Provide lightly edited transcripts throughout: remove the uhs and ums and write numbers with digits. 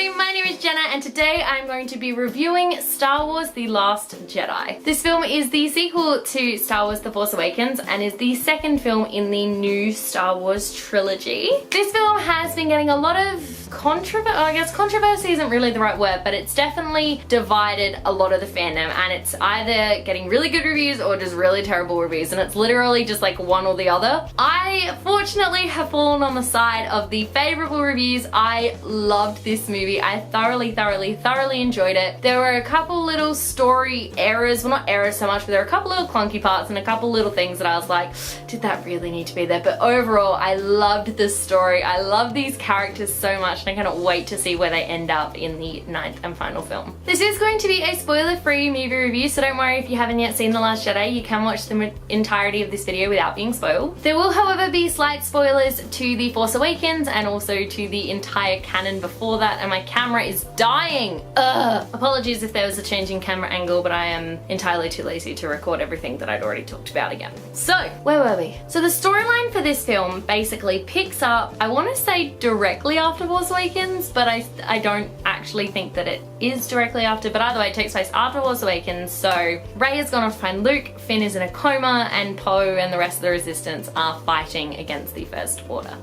everybody, my name is Jenna and today I'm going to be reviewing Star Wars The Last Jedi. This film is the sequel to Star Wars The Force Awakens and is the second film in the new Star Wars trilogy. This film has been getting a lot of controversy isn't really the right word, but it's definitely divided a lot of the fandom and it's either getting really good reviews or just really terrible reviews, and it's literally just like one or the other. I fortunately have fallen on the side of the favorable reviews. I loved this movie. I thoroughly enjoyed it. There were a couple little story errors, well not errors so much, but there were a couple little clunky parts and a couple little things that I was like, did that really need to be there? But overall, I loved this story. I love these characters so much and I cannot wait to see where they end up in the 9th and final film. This is going to be a spoiler-free movie review, so don't worry if you haven't yet seen The Last Jedi. You can watch the entirety of this video without being spoiled. There will, however, be slight spoilers to The Force Awakens and also to the entire canon before that, and my camera is dying. Ugh. Apologies if there was a change in camera angle, but I am entirely too lazy to record everything that I'd already talked about again. So, where were we? So the storyline for this film basically picks up, I want to say directly after Force Awakens, but I don't actually think that it is directly after, but either way it takes place after Force Awakens. So Rey has gone off to find Luke, Finn is in a coma, and Poe and the rest of the Resistance are fighting against the First Order.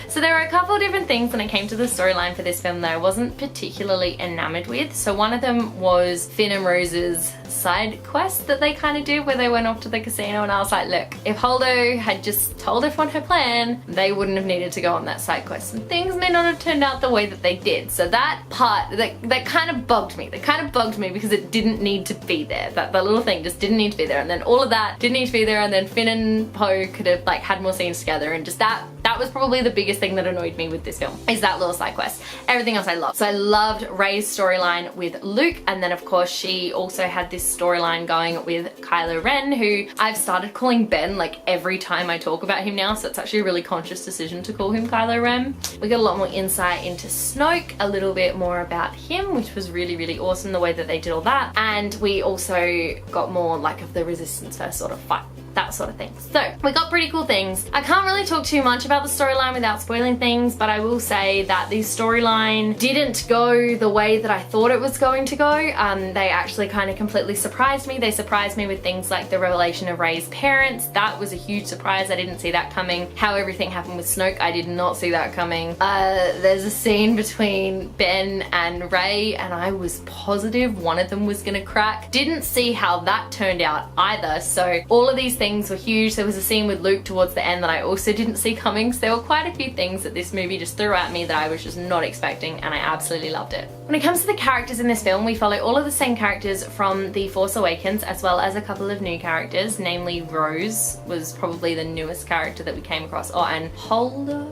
So there were a couple of different things when it came to the storyline for this film that I wasn't particularly enamored with. So one of them was Finn and Rose's side quest that they kind of did where they went off to the casino, and I was like, look, if Holdo had just told everyone her plan, they wouldn't have needed to go on that side quest and things may not have turned out the way that they did. So that part, that kind of bugged me. That kind of bugged me because it didn't need to be there. That little thing just didn't need to be there, and then all of that didn't need to be there, and then Finn and Poe could have like had more scenes together, and just that was probably the biggest thing that annoyed me with this film, is that little side quest. Everything else I loved. So I loved Rey's storyline with Luke, and then of course she also had this storyline going with Kylo Ren, who I've started calling Ben like every time I talk about him now, so it's actually a really conscious decision to call him Kylo Ren. We got a lot more insight into Snoke, a little bit more about him, which was really awesome, the way that they did all that, and we also got more like of the Resistance first sort of fight, that sort of thing. So we got pretty cool things. I can't really talk too much about the storyline without spoiling things, but I will say that the storyline didn't go the way that I thought it was going to go. They actually kind of completely surprised me. They surprised me with things like the revelation of Rey's parents. That was a huge surprise. I didn't see that coming. How everything happened with Snoke, I did not see that coming. There's a scene between Ben and Rey and I was positive one of them was gonna crack. Didn't see how that turned out either. So all of these things were huge. There was a scene with Luke towards the end that I also didn't see coming. So there were quite a few things that this movie just threw at me that I was just not expecting, and I absolutely loved it. When it comes to the characters in this film, we follow all of the same characters from The Force Awakens, as well as a couple of new characters, namely Rose was probably the newest character that we came across. Oh, and Holdo,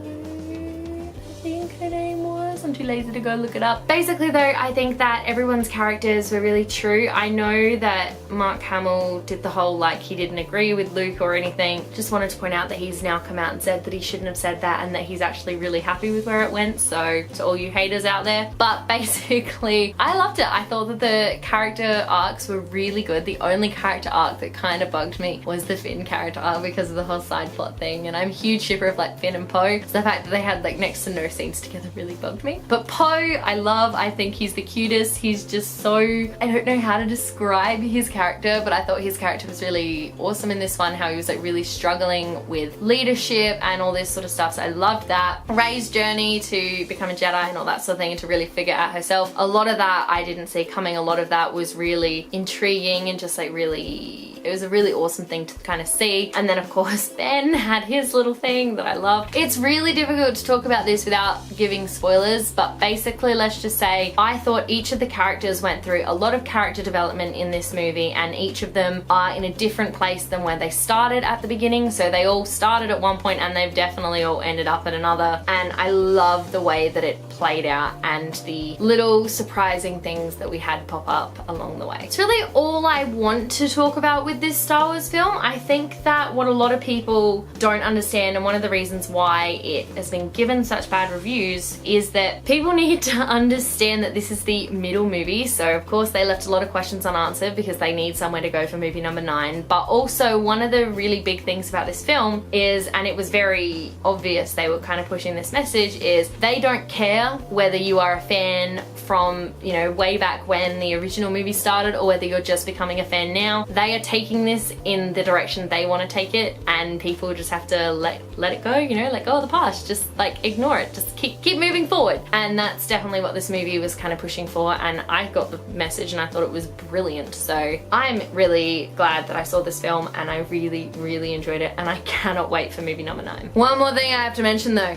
I think her name was. I'm too lazy to go look it up. Basically though, I think that everyone's characters were really true. I know that Mark Hamill did the whole like he didn't agree with Luke or anything. Just wanted to point out that he's now come out and said that he shouldn't have said that and that he's actually really happy with where it went. So to all you haters out there. But basically, I loved it. I thought that the character arcs were really good. The only character arc that kind of bugged me was the Finn character arc because of the whole side plot thing. And I'm a huge shipper of like Finn and Poe. So the fact that they had like next to no scenes together really bugged me. But Poe, I love. I think he's the cutest. He's just so, I don't know how to describe his character, but I thought his character was really awesome in this one, how he was like really struggling with leadership and all this sort of stuff. So I loved that. Rey's journey to become a Jedi and all that sort of thing, and to really figure out herself. A lot of that I didn't see coming. A lot of that was really intriguing and just like really, it was a really awesome thing to kind of see. And then of course Ben had his little thing that I loved. It's really difficult to talk about this without giving spoilers, but basically let's just say I thought each of the characters went through a lot of character development in this movie, and each of them are in a different place than where they started at the beginning. So they all started at one point and they've definitely all ended up at another, and I love the way that it played out and the little surprising things that we had pop up along the way. It's really all I want to talk about with this Star Wars film. I think that what a lot of people don't understand, and one of the reasons why it has been given such bad reviews, is that people need to understand that this is the middle movie. So of course they left a lot of questions unanswered because they need somewhere to go for movie number 9. But also one of the really big things about this film is, and it was very obvious they were kind of pushing this message, is they don't care matter whether you are a fan from, you know, way back when the original movie started or whether you're just becoming a fan now. They are taking this in the direction they want to take it, and people just have to let it go, you know, let go of the past, just like ignore it, just keep moving forward. And that's definitely what this movie was kind of pushing for, and I got the message and I thought it was brilliant. So I'm really glad that I saw this film, and I really enjoyed it, and I cannot wait for movie number 9. One more thing I have to mention though,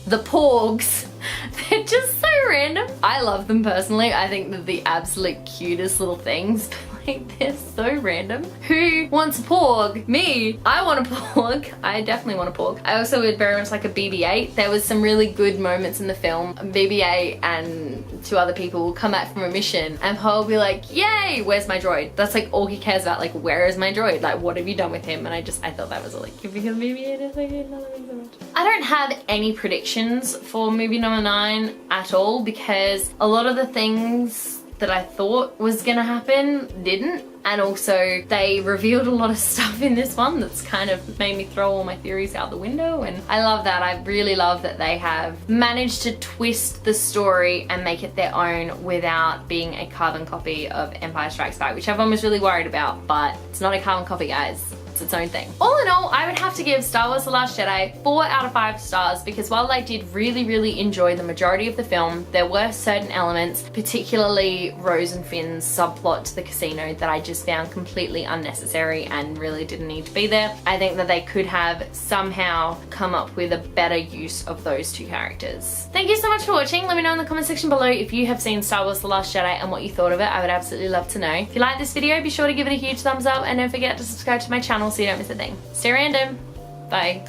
the porgs. They're just so random. I love them personally. I think they're the absolute cutest little things. Like, they're so random. Who wants a porg? Me. I want a porg. I definitely want a porg. I also would very much like a BB-8. There was some really good moments in the film. BB-8 and 2 other people will come back from a mission and Poe will be like, yay, where's my droid? That's like all he cares about. Like, where is my droid? Like, what have you done with him? And I thought that was like, because BB-8 is like another so much. I don't have any predictions for movie number 9 at all, because a lot of the things that I thought was gonna happen didn't, and also they revealed a lot of stuff in this one that's kind of made me throw all my theories out the window, and I love that. I really love that they have managed to twist the story and make it their own without being a carbon copy of Empire Strikes Back, which everyone was really worried about, but it's not a carbon copy, guys. Its own thing. All in all, I would have to give Star Wars The Last Jedi 4 out of 5 stars, because while I did really enjoy the majority of the film, there were certain elements, particularly Rose and Finn's subplot to the casino, that I just found completely unnecessary and really didn't need to be there. I think that they could have somehow come up with a better use of those 2 characters. Thank you so much for watching. Let me know in the comment section below if you have seen Star Wars The Last Jedi and what you thought of it. I would absolutely love to know. If you like this video, be sure to give it a huge thumbs up, and don't forget to subscribe to my channel so you don't miss a thing. Stay random. Bye.